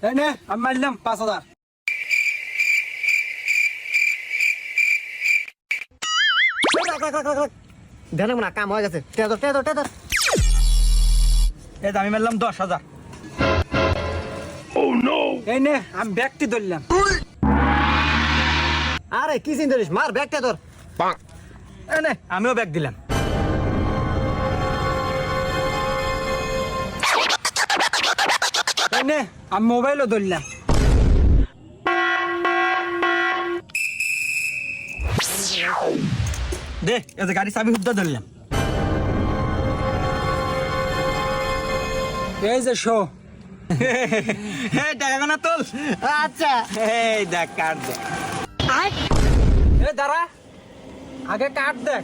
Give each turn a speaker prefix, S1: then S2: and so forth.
S1: এই নে আমি মারলাম 5,000।
S2: দেন না কাম হয়ে গেছে টেদর
S1: এই আমি মারলাম 10,000। এই নে আমি ব্যক্তি ধরলাম।
S2: আরে কি চিন্তা করিস মার ব্যাগ টেদর
S1: এই নে আমিও ব্যাগ দিলাম। এই নে আমি মোবাইলও ধরলাম। দে এই যে গাড়ি চাবি হুদ্দা ধরলাম। এই যে শো এই টাকা না তোল।
S2: আচ্ছা
S1: এই দেখ কার্ড দেখ। এই দাঁড়া আগে কার্ড দেখ।